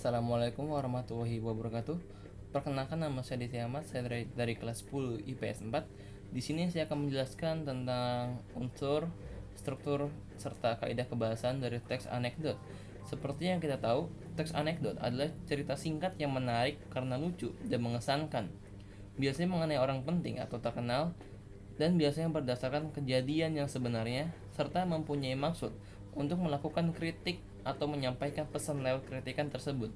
Assalamualaikum warahmatullahi wabarakatuh. Perkenalkan, nama saya Ditya Ahmad, saya dari kelas 10 IPS 4. Di sini saya akan menjelaskan tentang unsur, struktur, serta kaidah kebahasaan dari teks anekdot. Seperti yang kita tahu, teks anekdot adalah cerita singkat yang menarik karena lucu dan mengesankan. Biasanya mengenai orang penting atau terkenal, dan biasanya berdasarkan kejadian yang sebenarnya, serta mempunyai maksud untuk melakukan kritik atau menyampaikan pesan lewat kritikan tersebut.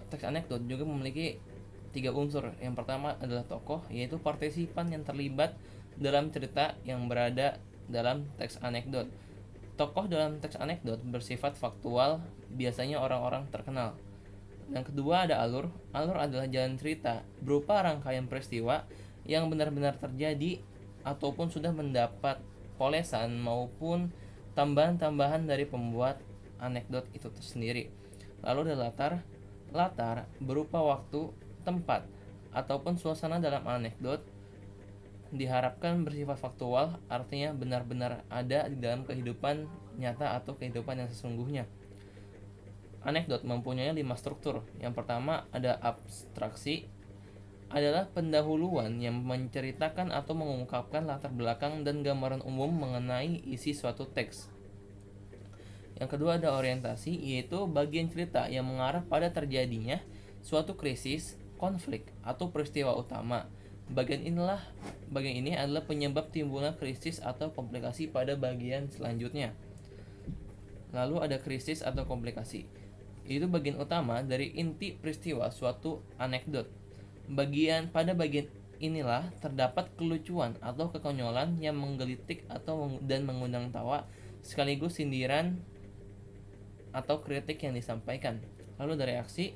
Teks anekdot juga memiliki 3 unsur. Yang pertama adalah tokoh, yaitu partisipan yang terlibat dalam cerita yang berada dalam teks anekdot. Tokoh dalam teks anekdot bersifat faktual, biasanya orang-orang terkenal. Yang kedua ada alur. Alur adalah jalan cerita berupa rangkaian peristiwa yang benar-benar terjadi ataupun sudah mendapat polesan maupun tambahan-tambahan dari pembuat anekdot itu sendiri. Lalu ada latar. Latar berupa waktu, tempat, ataupun suasana dalam anekdot diharapkan bersifat faktual, artinya benar-benar ada di dalam kehidupan nyata atau kehidupan yang sesungguhnya. Anekdot mempunyai 5 struktur. Yang pertama ada abstraksi, adalah pendahuluan yang menceritakan atau mengungkapkan latar belakang dan gambaran umum mengenai isi suatu teks. Yang kedua ada orientasi, yaitu bagian cerita yang mengarah pada terjadinya suatu krisis, konflik, atau peristiwa utama. Bagian ini adalah penyebab timbulnya krisis atau komplikasi pada bagian selanjutnya. Lalu ada krisis atau komplikasi. Itu bagian utama dari inti peristiwa suatu anekdot. Pada bagian inilah terdapat kelucuan atau kekonyolan yang menggelitik dan mengundang tawa, sekaligus sindiran atau kritik yang disampaikan. Lalu ada reaksi,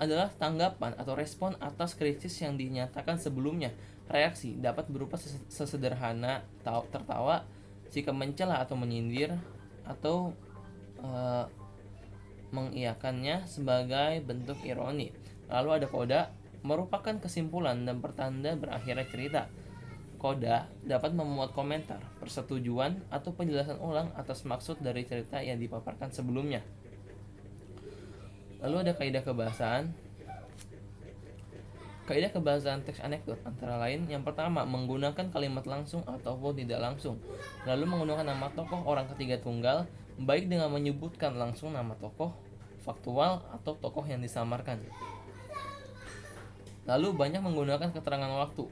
adalah tanggapan atau respon atas krisis yang dinyatakan sebelumnya. Reaksi dapat berupa sesederhana tertawa, sikap mencela atau menyindir, atau mengiyakannya sebagai bentuk ironi. Lalu ada koda, merupakan kesimpulan dan pertanda berakhirnya cerita. Koda dapat memuat komentar, persetujuan, atau penjelasan ulang atas maksud dari cerita yang dipaparkan sebelumnya. Lalu ada kaidah kebahasaan. Kaidah kebahasaan teks anekdot antara lain, yang pertama menggunakan kalimat langsung ataupun tidak langsung. Lalu menggunakan nama tokoh orang ketiga tunggal, baik dengan menyebutkan langsung nama tokoh faktual atau tokoh yang disamarkan. Lalu banyak menggunakan keterangan waktu.